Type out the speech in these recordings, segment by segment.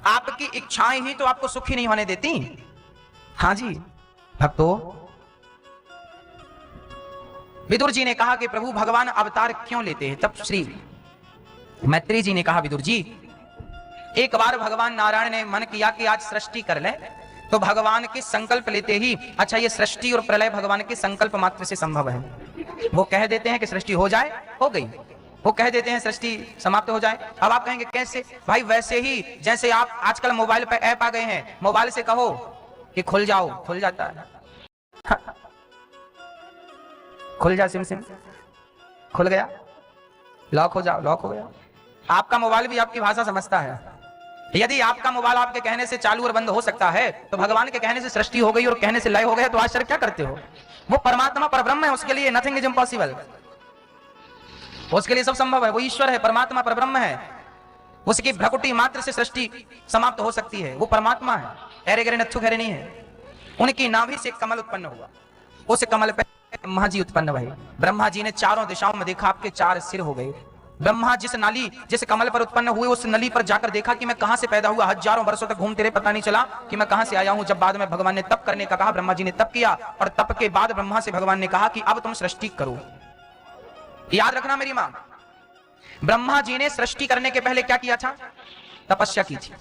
आपकी इच्छाएं ही तो आपको सुखी नहीं होने देती। हाँ जी भक्तों, विदुर जी ने कहा कि प्रभु भगवान अवतार क्यों लेते हैं? तब श्री मैत्री जी ने कहा, विदुर जी एक बार भगवान नारायण ने मन किया कि आज सृष्टि कर ले, तो भगवान के संकल्प लेते ही, अच्छा ये सृष्टि और प्रलय भगवान के संकल्प मात्र से संभव है। वो कह देते हैं कि सृष्टि हो जाए, हो गई। वो कह देते हैं सृष्टि समाप्त हो जाए। अब आप कहेंगे कैसे? भाई वैसे ही जैसे आप आजकल मोबाइल पे ऐप आ गए हैं, मोबाइल से कहो कि खुल जाओ, खुल जाता है। खुल जा सिम सिम, खुल गया। लॉक हो जाओ, लॉक हो गया। आपका मोबाइल भी आपकी भाषा समझता है। यदि आपका मोबाइल आपके कहने से चालू और बंद हो सकता है, तो भगवान के कहने से सृष्टि हो गई और कहने से लय हो गया, तो आश्चर्य क्या करते हो? वो परमात्मा परब्रह्म है, उसके लिए नथिंग इज इम्पॉसिबल, उसके लिए सब संभव है। वो ईश्वर है, परमात्मा परब्रह्म है, उसकी भ्रकुटी मात्र से सृष्टि समाप्त हो सकती है। वो परमात्मा है, अरे गरे नथु खैरे नहीं है। उनकी नाभि से कमल उत्पन्न हुआ, उस कमल पे ब्रह्मा जी उत्पन्न हुए। ब्रह्मा जी ने चारों दिशाओं में देखा, आपके 4 सिर हो गए। ब्रह्मा जिस नाली, जिस कमल पर उत्पन्न हुए, उस नली पर जाकर देखा कि मैं कहां से पैदा हुआ। हजारों वर्षों तक घूमते रहे, पता नहीं चला कि मैं कहां से आया हूं। जब बाद में भगवान ने तप करने का कहा, ब्रह्मा जी ने तप किया, और तप के बाद ब्रह्मा से भगवान ने कहा कि अब तुम सृष्टि करो। याद रखना मेरी मां, ब्रह्मा जी ने सृष्टि करने के पहले क्या किया था? तपस्या की थी।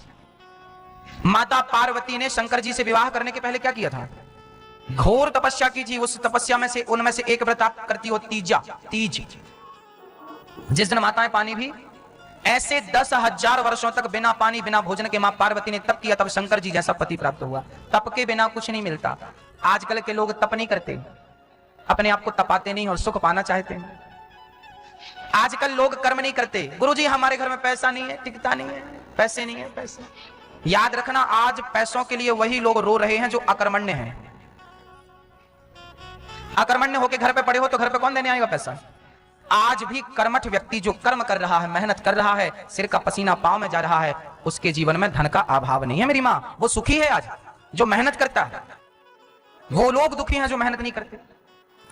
माता पार्वती ने शंकर जी से विवाह करने के पहले क्या किया था? घोर तपस्या की थी। उस तपस्या में से, उनमें से एक व्रत आप करती हो, तीज, जिस दिन माताएं पानी भी, ऐसे 10,000 वर्षों तक बिना पानी बिना भोजन के मां पार्वती ने तप किया, तब शंकर जी जैसा पति प्राप्त हुआ। तप के बिना कुछ नहीं मिलता। आजकल के लोग तप नहीं करते, अपने आप को तपाते नहीं और सुख पाना चाहते हैं। आजकल लोग कर्म नहीं करते। गुरुजी हमारे घर में पैसा नहीं है, टिकता नहीं है, पैसे नहीं है, पैसे। याद रखना, आज पैसों के लिए वही लोग रो रहे हैं जो अकर्मण्य हैं। अकर्मण्य होकर घर पे पड़े हो तो घर पे कौन देने आएगा पैसा? आज भी कर्मठ व्यक्ति जो कर्म कर रहा है, मेहनत कर रहा है, सिर का पसीना पांव में जा रहा है, उसके जीवन में धन का अभाव नहीं है मेरी मां। वो सुखी है आज जो मेहनत करता है। वो लोग दुखी हैं जो मेहनत नहीं करते।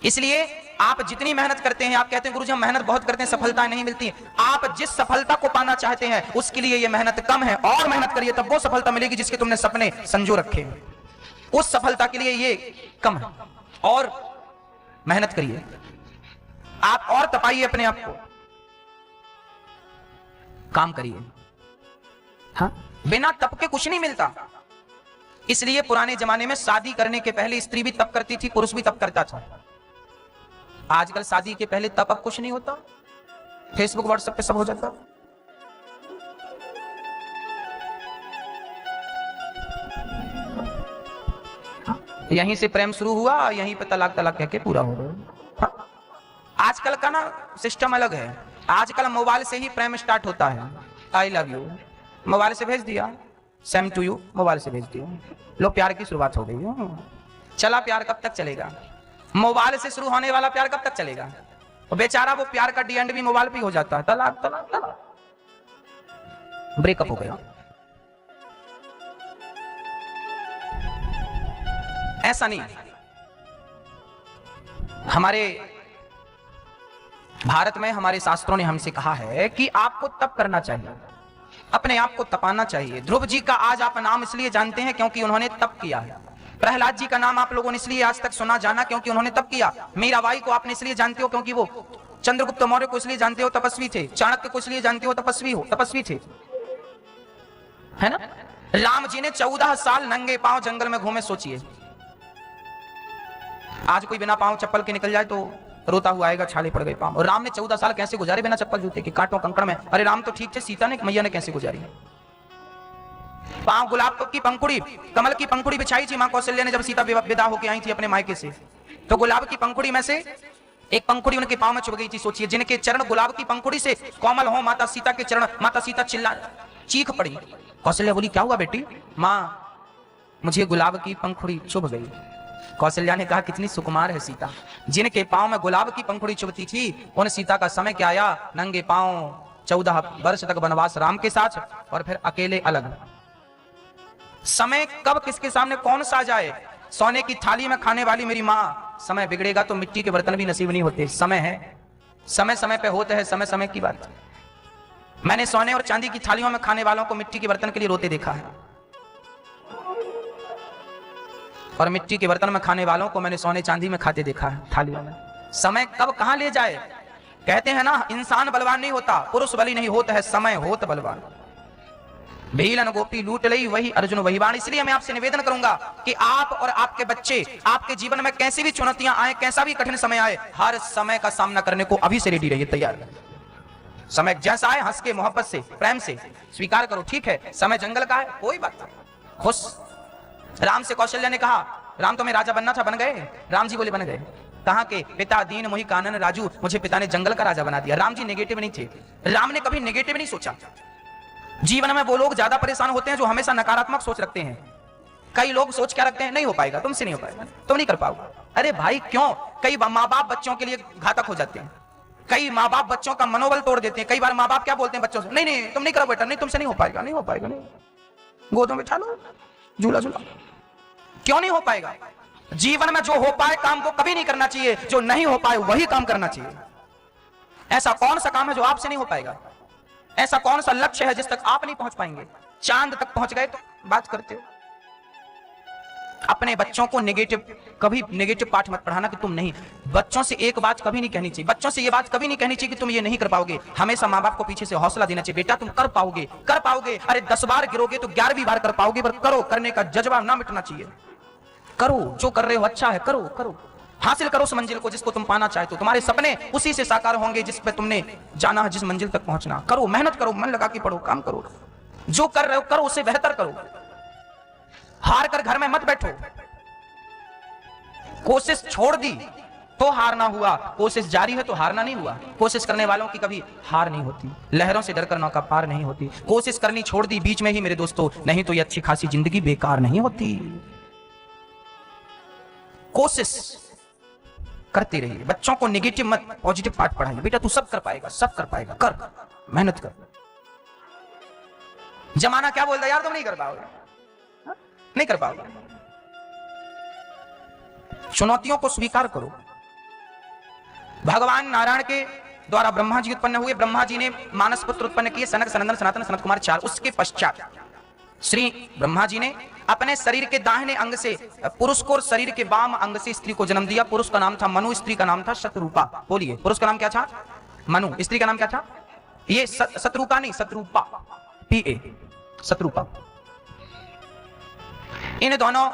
इसलिए आप जितनी मेहनत करते हैं, आप कहते हैं गुरुजी हम मेहनत बहुत करते हैं, सफलता नहीं मिलती। आप जिस सफलता को पाना चाहते हैं उसके लिए ये मेहनत कम है, और मेहनत करिए तब वो सफलता मिलेगी जिसके तुमने सपने संजो रखे। उस सफलता के लिए ये कम है, और मेहनत करिए आप, और तपाइए अपने आप को, काम करिए। हाँ, बिना तप के कुछ नहीं मिलता। इसलिए पुराने जमाने में शादी करने के पहले स्त्री भी तप करती थी, पुरुष भी तप करता था। आजकल शादी के पहले तप, अब कुछ नहीं होता, फेसबुक व्हाट्सएप पे सब हो जाता। यहीं से प्रेम शुरू हुआ, यहीं पे तलाक तलाक कह के पूरा हो गया। आजकल का ना सिस्टम अलग है। आजकल मोबाइल से ही प्रेम स्टार्ट होता है। आई लव यू मोबाइल से भेज दिया, सेम टू यू मोबाइल से भेज दिया, लो प्यार की शुरुआत हो गई। चला प्यार कब तक चलेगा? मोबाइल से शुरू होने वाला प्यार कब तक चलेगा? और बेचारा वो प्यार का डी एंड भी मोबाइल पे हो जाता है। तलाक तलाक तलाक, ब्रेकअप हो गया। ऐसा नहीं, हमारे भारत में हमारे शास्त्रों ने हमसे कहा है कि आपको तप करना चाहिए, अपने आप को तपाना चाहिए। ध्रुव जी का आज आप नाम इसलिए जानते हैं क्योंकि उन्होंने तप किया है। प्रहलाद जी का नाम आप लोगों ने इसलिए आज तक सुना जाना क्योंकि उन्होंने तप किया। मीराबाई को आपने इसलिए जानते हो क्योंकि वो, चंद्रगुप्त मौर्य को इसलिए जानते हो तपस्वी थे, चाणक्य को इसलिए जानते हो तपस्वी थे, है ना? राम जी ने 14 साल नंगे पांव जंगल में घूमे। सोचिए आज कोई बिना पांव चप्पल के निकल जाए तो रोता हुआ आएगा, छाले पड़ गए पांव। और राम ने 14 साल कैसे गुजारे बिना चप्पल जूते के, कांटों कंकड़ में? अरे राम तो ठीक थे, सीता ने मैया ने कैसे गुजारी? पांव गुलाब की पंखुड़ी, कमल की पंखुड़ी बिछाई थी मां कौशल्या ने जब सीता विदा होकर आई थी अपने मायके से, तो गुलाब की पंखुड़ी में से एक पंखुड़ी उनके पांव में चुभ गई थी। सोचिए, जिनके चरण गुलाब की पंखुड़ी से कोमल हो, माता सीता के चरण, माता सीता चीख पड़ी। कौशल्या बोली क्या हुआ बेटी? मां मुझे गुलाब की पंखुड़ी चुभ गई। कौशल्या ने कहा कितनी सुकुमार है सीता, जिनके पांव में गुलाब की पंखुड़ी चुभती थी उन सीता का समय क्या आया? नंगे पांव 14 वर्ष तक वनवास राम के साथ, और फिर अकेले अलग। समय कब किसके सामने कौन सा जाए? सोने की थाली में खाने वाली मेरी माँ, समय बिगड़ेगा तो मिट्टी के बर्तन भी नसीब नहीं होते। समय है, समय समय पे होते हैं, समय समय की बात। मैंने सोने और चांदी की थालियों में खाने वालों को मिट्टी के बर्तन के लिए रोते देखा है, और मिट्टी के बर्तन में खाने वालों को मैंने सोने चांदी में खाते देखा है, थालियों में। समय कब कहां ले जाए। कहते हैं ना, इंसान बलवान नहीं होता, पुरुष बली नहीं होता है, समय होता बलवान। भीलन गोपी लूट लई वही अर्जुन वही बाण। इसलिए मैं आपसे निवेदन करूंगा कि आप और आपके बच्चे, आपके जीवन में कैसी भी चुनौतियां आए, कैसा भी कठिन समय आए, हर समय का सामना करने को अभी से रेडी रहिए, तैयार। समय जैसा आए हंस के, मोहब्बत से, प्रेम से स्वीकार करो। ठीक है, समय जंगल का है, कोई बात नहीं, खुश। राम से कौशल्या ने कहा, राम तुम्हें राजा बनना था, बन गए? राम जी बोले बन गए। कहां के? पिता दीन मोहि कानन राजू, मुझे पिता ने जंगल का राजा बना दिया। राम जी नेगेटिव नहीं थे, राम ने कभी नेगेटिव नहीं सोचा। जीवन में वो लोग ज्यादा परेशान होते हैं जो हमेशा नकारात्मक सोच रखते हैं। कई लोग सोच क्या रखते हैं, नहीं हो पाएगा, तुमसे नहीं हो पाएगा, तुम नहीं कर पाओगे। अरे भाई क्यों? कई माँ बाप बच्चों के लिए घातक हो जाते हैं, कई माँ बाप बच्चों का मनोबल तोड़ देते हैं। कई बार माँ बाप क्या बोलते हैं बच्चों से, नहीं नहीं तुम नहीं करो बेटा, नहीं तुमसे नहीं हो पाएगा, नहीं हो पाएगा, नहीं, गोदों में बिठा लो, झूला झूला। क्यों नहीं हो पाएगा? जीवन में जो हो पाए काम को कभी नहीं करना चाहिए, जो नहीं हो पाए वही काम करना चाहिए। ऐसा कौन सा काम है जो आपसे नहीं हो पाएगा? ऐसा कौन सा लक्ष्य है जिस तक आप नहीं पहुंच पाएंगे? चांद तक पहुंच गए तो बात करते हो। अपने बच्चों को कभी नेगेटिव पाठ मत पढ़ाना कि तुम नहीं। बच्चों से एक बात कभी नहीं कहनी चाहिए, बच्चों से ये बात कभी नहीं कहनी चाहिए कि तुम ये नहीं कर पाओगे। हमेशा माँ बाप को पीछे से हौसला देना चाहिए, बेटा तुम कर पाओगे, कर पाओगे। अरे 10 बार गिरोगे तो 11वीं बार कर पाओगे, पर करो, करने का जज्बा ना मिटना चाहिए। करो, जो कर रहे हो अच्छा है, करो करो, हासिल करो उस मंजिल को जिसको तुम पाना चाहते हो। तुम्हारे सपने उसी से साकार होंगे जिस पे तुमने जाना है, जिस मंजिल तक पहुंचना। करो, मेहनत करो, मन लगा के पढ़ो, काम करो, जो कर रहे हो करो, उसे बेहतर करो। हार कर घर में मत बैठो। कोशिश छोड़ दी तो हार ना हुआ, कोशिश जारी है तो हारना नहीं हुआ। कोशिश करने वालों की कभी हार नहीं होती, लहरों से डरकर नौका पार नहीं होती। कोशिश करनी छोड़ दी बीच में ही मेरे दोस्तों, नहीं तो ये अच्छी खासी जिंदगी बेकार नहीं होती। कोशिश करते रहिए, बच्चों को नेगेटिव मत, पॉजिटिव पाठ पढ़ाइए। बेटा तू सब कर पाएगा, सब कर पाएगा, कर, मेहनत कर। जमाना क्या बोलता है, यार तुम नहीं कर पाओगे, नहीं कर पाओगे। चुनौतियों को स्वीकार करो। भगवान नारायण के द्वारा ब्रह्मा जी उत्पन्न हुए, ब्रह्मा जी ने मानस पुत्र उत्पन्न किए, सनक सनंदन सनातन सनत कुमार 4। उसके पश्चात श्री ब्रह्मा जी ने अपने शरीर के दाहिने अंग से पुरुष को और शरीर के वाम अंग से स्त्री को जन्म दिया। पुरुष का नाम था मनु, स्त्री का नाम था शतरूपा। बोलिए, पुरुष का नाम क्या था? मनु, स्त्री का नाम क्या था? ये शतरूपा नहीं, शतरूपा, PA, शतरूपा। इन दोनों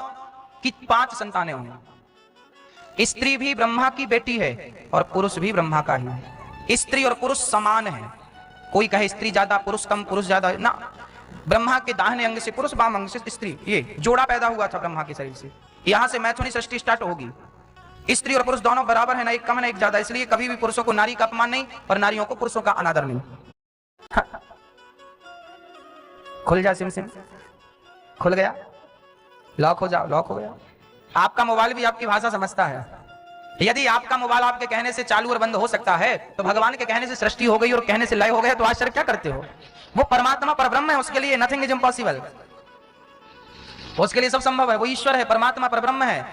की 5 संतानें हुई। स्त्री भी ब्रह्मा की बेटी है और पुरुष भी ब्रह्मा का ही है। स्त्री और पुरुष समान है। कोई कहे स्त्री ज्यादा पुरुष कम, पुरुष ज्यादा ना। ब्रह्मा के दाहिने अंग से पुरुष, वाम अंग से स्त्री, ये जोड़ा पैदा हुआ था ब्रह्मा के शरीर से। यहां से मैथुनी सृष्टि स्टार्ट होगी। स्त्री और पुरुष दोनों बराबर है, ना एक कम है ना एक ज्यादा। इसलिए कभी भी पुरुषों को नारी का अपमान नहीं और नारियों को पुरुषों का अनादर नहीं। खुल जा सिम सिम, खुल गया, लॉक हो जाओ, लॉक हो गया। आपका मोबाइल भी आपकी भाषा समझता है। यदि आपका मोबाइल आपके कहने से चालू और बंद हो सकता है, तो भगवान के कहने से सृष्टि हो गई और कहने से लय हो गया, तो आश्चर्य क्या करते हो? वो परमात्मा परब्रह्म है, उसके लिए नथिंग इज इम्पॉसिबल, उसके लिए सब संभव है। वो ईश्वर है, परमात्मा परब्रह्म है,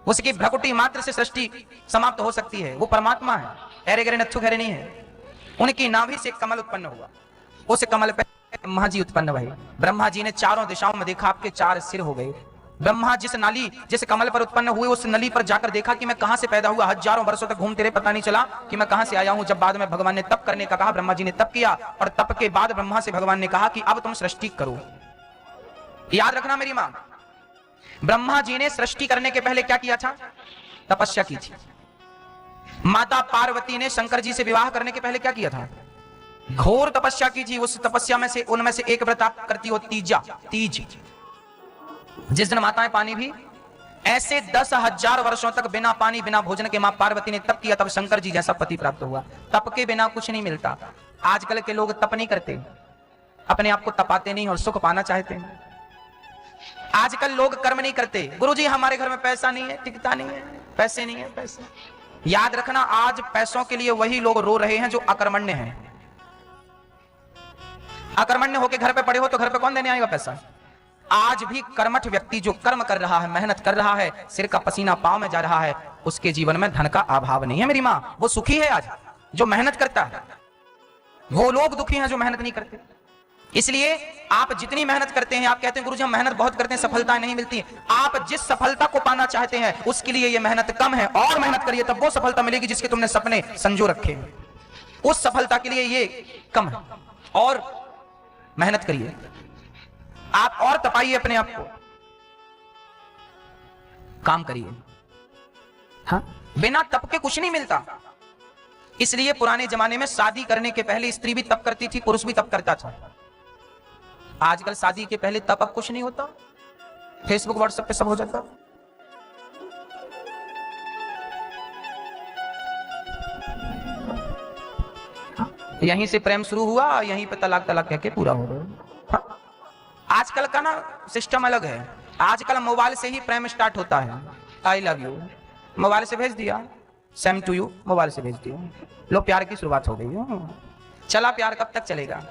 उसकी भ्रकुटी मात्र से सृष्टि समाप्त हो सकती है। वो परमात्मा है, अरे गरे नथु खैरे नहीं है। उनकी नाभि से कमल उत्पन्न हुआ, उस कमल पे ब्रह्मा जी उत्पन्न भए। ब्रह्मा जी ने चारों दिशाओं में देखा, आपके 4 सिर हो गए। ब्रह्मा जिस कमल पर उत्पन्न हुए, उस नली पर जाकर देखा कि मैं कहां से पैदा हुआ। हजारों वर्षों तक घूमते रहे, पता नहीं चला कि मैं कहां से आया हूं। जब बाद में भगवान ने तप करने का कहा, ब्रह्मा जी ने तप किया, और तप के बाद ब्रह्मा से भगवान ने कहा कि अब तुम सृष्टि करो। याद रखना मेरी मां, ब्रह्मा जी ने सृष्टि करने के पहले क्या किया था? तपस्या की थी। माता पार्वती ने शंकर जी से विवाह करने के पहले क्या किया था? घोर तपस्या की थी। उस तपस्या में से उनमें से एक व्रत आप करती हो, तीज, जिस दिन माताएं पानी भी। ऐसे 10,000 वर्षों तक बिना पानी बिना भोजन के मां पार्वती ने तप किया, तब शंकर जी जैसा पति प्राप्त हुआ। तप के बिना कुछ नहीं मिलता। आजकल के लोग तप नहीं करते, अपने आप को तपाते नहीं और सुख पाना चाहते हैं। आजकल लोग कर्म नहीं करते। गुरुजी हमारे घर में पैसा नहीं है, टिकता नहीं है, पैसे नहीं है, पैसे। याद रखना, आज पैसों के लिए वही लोग रो रहे हैं जो अकर्मण्य हैं। अकर्मण्य होकर घर पे पड़े हो तो घर पे कौन देने आएगा पैसा? आज भी कर्मठ व्यक्ति जो कर्म कर रहा है, मेहनत कर रहा है, सिर का पसीना पांव में जा रहा है, उसके जीवन में धन का अभाव नहीं है मेरी मां। वो सुखी है आज जो मेहनत करता है, वो लोग दुखी हैं जो मेहनत नहीं करते। इसलिए आप जितनी मेहनत करते हैं, आप कहते हैं गुरुजी हम मेहनत बहुत करते हैं, सफलता नहीं मिलती। आप जिस सफलता को पाना चाहते हैं उसके लिए ये मेहनत कम है, और मेहनत करिए तब वो सफलता मिलेगी जिसके तुमने सपने संजो रखे हैं। उस सफलता के लिए ये कम है, और मेहनत करिए आप, और तपाइए अपने आप को, काम करिए। हाँ, बिना तप के कुछ नहीं मिलता। इसलिए पुराने जमाने में शादी करने के पहले स्त्री भी तप करती थी, पुरुष भी तप करता था। आजकल शादी के पहले तप अब कुछ नहीं होता, फेसबुक व्हाट्सएप पे सब हो जाता। यहीं से प्रेम शुरू हुआ, यहीं पे तलाक तलाक कह के पूरा हो गया। आजकल का ना सिस्टम अलग है। आजकल मोबाइल से ही प्रेम स्टार्ट होता है। आई लव यू मोबाइल से भेज दिया, सेम टू यू मोबाइल से भेज दिया, लो प्यार की शुरुआत हो गई। चला प्यार कब तक चलेगा?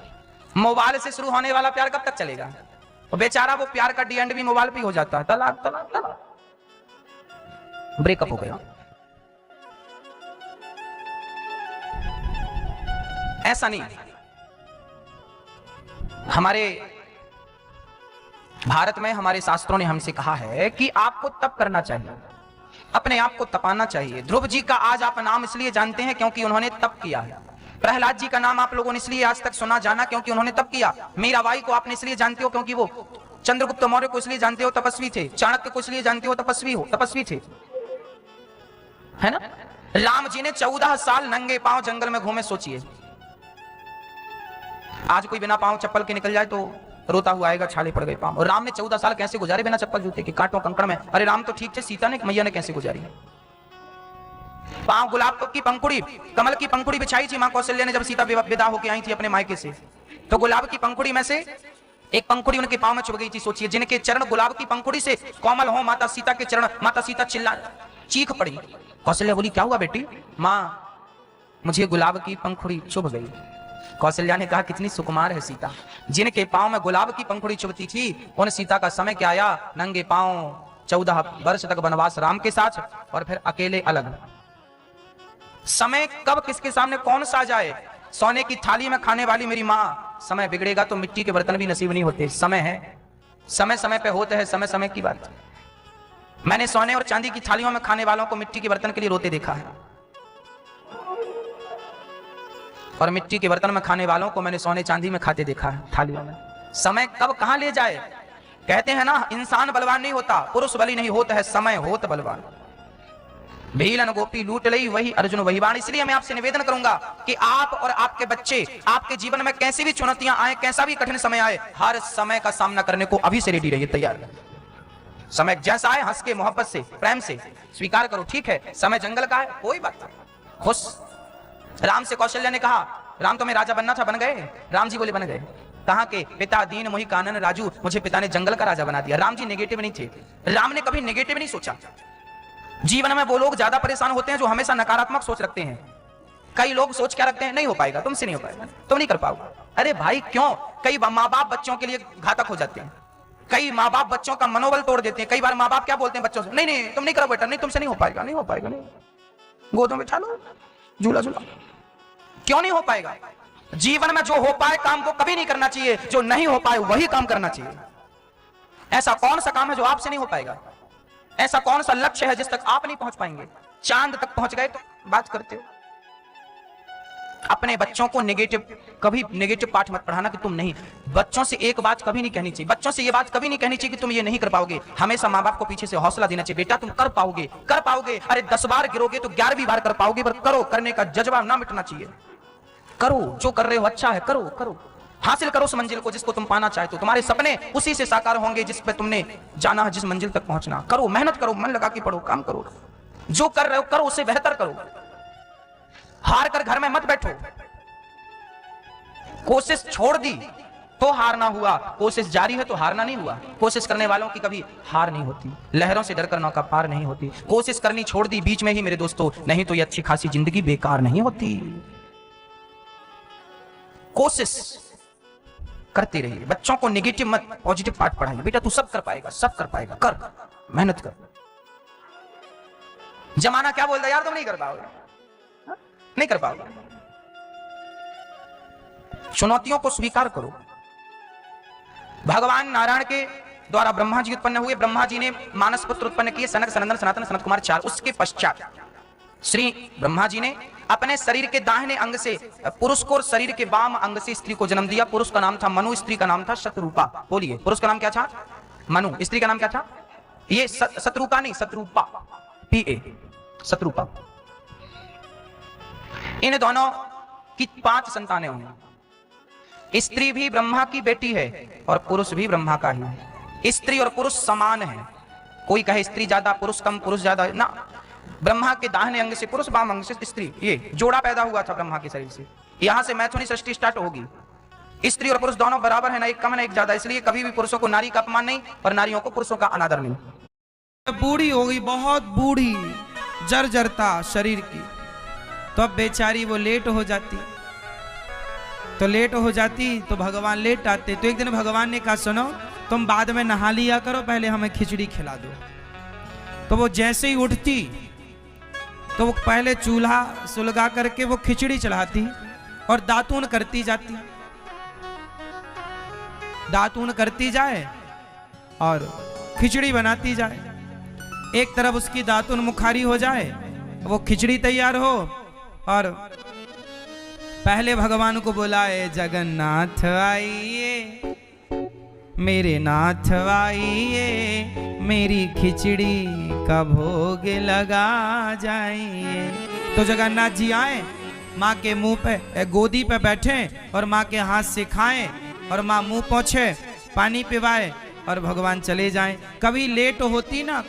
मोबाइल से शुरू होने वाला प्यार कब तक चलेगा? और बेचारा वो प्यार का डी एंड भी मोबाइल पे हो जाता है, तलाक तलाक तलाक, ब्रेकअप हो गया। ऐसा नहीं, हमारे भारत में हमारे शास्त्रों ने हमसे कहा है कि आपको तप करना चाहिए, अपने आप को तपाना चाहिए। ध्रुव जी का आज आप नाम इसलिए जानते हैं क्योंकि उन्होंने तप किया है। प्रहलाद जी का नाम आप लोगों ने इसलिए आज तक सुना जाना क्योंकि उन्होंने तप किया। मीराबाई को आपने इसलिए जानते हो क्योंकि वो, चंद्रगुप्त मौर्य को इसलिए जानते हो तपस्वी थे, चाणक्य को इसलिए जानते हो तपस्वी थे, है ना। राम जी ने 14 साल नंगे पांव जंगल में घूमे, सोचिए। आज कोई बिना पांव चप्पल के निकल जाए तो रोता हुआ आएगा, छाले पड़ गए पांव। और राम ने 14 साल कैसे गुजारे बिना चप्पल जूते के, कांटों कंकड़ में? अरे राम तो ठीक थे, सीता ने मैया ने कैसे गुजारी? पांव गुलाब की पंखुड़ी, कमल की पंखुड़ी बिछाई थी मां कौशल्या ने जब सीता विदा होकर आई थी अपने मायके से, तो गुलाब की पंखुड़ी में से एक पंखुड़ी उनके पांव में चुभ गई थी। सोचिए, जिनके चरण गुलाब की पंखुड़ी से कोमल हो, माता सीता के चरण, माता सीता चीख पड़ी। कौशल्या बोली क्या हुआ बेटी? मां मुझे गुलाब की पंखुड़ी चुभ गई। कौशल्या ने कहा कितनी सुकुमार है सीता, जिनके पांव में गुलाब की पंखुड़ी चुभती थी उन सीता का समय क्या आया, नंगे पांव 14 वर्ष तक वनवास राम के साथ, और फिर अकेले अलग। समय कब किसके सामने कौन सा जाए? सोने की थाली में खाने वाली मेरी माँ, समय बिगड़ेगा तो मिट्टी के बर्तन भी नसीब नहीं होते। समय है, समय समय पे होते हैं, समय समय की बात। मैंने सोने और चांदी की थालियों में खाने वालों को मिट्टी के बर्तन के लिए रोते देखा है, और मिट्टी के बर्तन में खाने वालों को मैंने सोने चांदी में खाते देखा है, थालियों में। समय कब कहां ले जाए? कहते हैं ना, इंसान बलवान नहीं होता, पुरुष बली नहीं होता है, समय होता बलवान। भीलन गोपी लूट लई वही अर्जुन वही बाण। इसलिए मैं आपसे निवेदन करूंगा कि आप और आपके बच्चे, आपके जीवन में कैसी भी चुनौतियां आए, कैसा भी कठिन समय आए, हर समय का सामना करने को अभी से रेडी रहिए, तैयार। समय जैसा आए हंस के, मोहब्बत से, प्रेम से स्वीकार करो। ठीक है, समय जंगल का है, कोई बात नहीं, खुश। राम से कौशल्या ने कहा, राम तुम्हें राजा बनना था, बन गए? राम जी बोले बन गए। कहां के? पिता दीन मोहि कानन राजू, मुझे पिता ने जंगल का राजा बना दिया। राम जी नेगेटिव नहीं थे, राम ने कभी नेगेटिव नहीं सोचा। जीवन में वो लोग ज्यादा परेशान होते हैं जो हमेशा नकारात्मक सोच रखते हैं। कई लोग सोच क्या रखते हैं, नहीं हो पाएगा, तुमसे नहीं हो पाएगा, तुम नहीं कर पाओगे। अरे भाई क्यों? कई माँ बाप बच्चों के लिए घातक हो जाते हैं, कई माँ बाप बच्चों का मनोबल तोड़ देते हैं। कई बार माँ बाप क्या बोलते हैं बच्चों से, नहीं नहीं तुम नहीं करो बेटा, नहीं तुमसे नहीं हो पाएगा, नहीं हो पाएगा, नहीं, गोदों में बिठा लो, झूला झूला। क्यों नहीं हो पाएगा? जीवन में जो हो पाए काम को कभी नहीं करना चाहिए, जो नहीं हो पाए वही काम करना चाहिए। ऐसा कौन सा काम है जो आपसे नहीं हो पाएगा? ऐसा कौन सा लक्ष्य है जिस तक आप नहीं पहुंच पाएंगे? चांद तक पहुंच गए तो बात करते हो। अपने बच्चों को कभी नेगेटिव पाठ मत पढ़ाना कि तुम नहीं। बच्चों से एक बात कभी नहीं कहनी चाहिए, बच्चों से ये बात कभी नहीं कहनी चाहिए कि तुम ये नहीं कर पाओगे। हमेशा माँ बाप को पीछे से हौसला देना चाहिए, बेटा तुम कर पाओगे, कर पाओगे। अरे 10 बार गिरोगे तो 11वीं बार कर पाओगे, पर करो, करने का जज्बा ना मिटना चाहिए। करो, जो कर रहे हो अच्छा है, करो करो, हासिल करो उस मंजिल को जिसको तुम पाना चाहते हो। तुम्हारे सपने उसी से साकार होंगे जिस पे तुमने जाना है, जिस मंजिल तक पहुंचना। करो, मेहनत करो, मन लगा के पढ़ो, काम करो, जो कर रहे हो करो, उससे बेहतर करो। हार कर घर में मत बैठो। कोशिश छोड़ दी तो हार ना हुआ, कोशिश जारी है तो हारना नहीं हुआ। कोशिश करने वालों की कभी हार नहीं होती, लहरों से डरकर नौका पार नहीं होती। कोशिश करनी छोड़ दी बीच में ही मेरे दोस्तों, नहीं तो ये अच्छी खासी जिंदगी बेकार नहीं होती। कोशिश करते रहिए, बच्चों को नेगेटिव मत, पॉजिटिव पार्ट पढ़ाइए। बेटा तू सब कर पाएगा, सब कर पाएगा, कर, मेहनत कर। जमाना क्या बोलता है, यार तुम नहीं कर पाओगे, नहीं कर पाओगे। चुनौतियों को स्वीकार करो। भगवान नारायण के द्वारा ब्रह्मा जी उत्पन्न हुए। ब्रह्मा जी ने मानस पुत्र उत्पन्न किए, सनक, सनंदन, सनातन, सनत कुमार 4। उसके पश्चात श्री ब्रह्मा जी ने अपने शरीर के दाहिने अंग से पुरुष को और शरीर के वाम अंग से स्त्री को जन्म दिया। पुरुष का नाम था मनु, स्त्री का नाम था शतरूपा। बोलिए, पुरुष का नाम क्या था? मनु। स्त्री का नाम क्या था? ये शतरूपा नहीं, शतरूपा, PA, शतरूपा। इन दोनों की 5 संतानें हुई। स्त्री भी ब्रह्मा की बेटी है और पुरुष भी ब्रह्मा का ही है। स्त्री और पुरुष समान है। कोई कहे स्त्री ज्यादा पुरुष कम, पुरुष ज्यादा ना। ब्रह्मा के दाहिने अंग से पुरुष, वाम अंग से स्त्री, ये जोड़ा पैदा हुआ था ब्रह्मा के शरीर से। यहां से मैथुनी सृष्टि स्टार्ट होगी। स्त्री और पुरुष दोनों बराबर है, ना एक कम ना एक ज्यादा। इसलिए कभी भी पुरुषों को नारी का अपमान नहीं और नारियों को पुरुषों का अनादर नहीं। बूढ़ी हो गई, बहुत बूढ़ी, जर्जरता शरीर की, तो अब बेचारी वो लेट हो जाती। तो लेट हो जाती तो भगवान लेट आते। तो एक दिन भगवान ने कहा, सुनो, तुम बाद में नहा लिया करो, पहले हमें खिचड़ी खिला दो। तो वो जैसे ही उठती तो वो पहले चूल्हा सुलगा करके वो खिचड़ी चढ़ाती और दातून करती जाती। दातून करती जाए और खिचड़ी बनाती जाए। एक तरफ उसकी दातून मुखारी हो जाए, वो खिचड़ी तैयार हो, और पहले भगवान को बुलाए, जगन्नाथ आइए, मेरे नाथ आइए, मेरी खिचड़ी का भोग लगा जाइए। तो जगन्नाथ जी आए, माँ के मुंह पे, गोदी पे बैठे और माँ के हाथ से खाएं और माँ मुंह पोंछे, पानी पिवाए और भगवान चले जाएं। कभी लेट होती ना,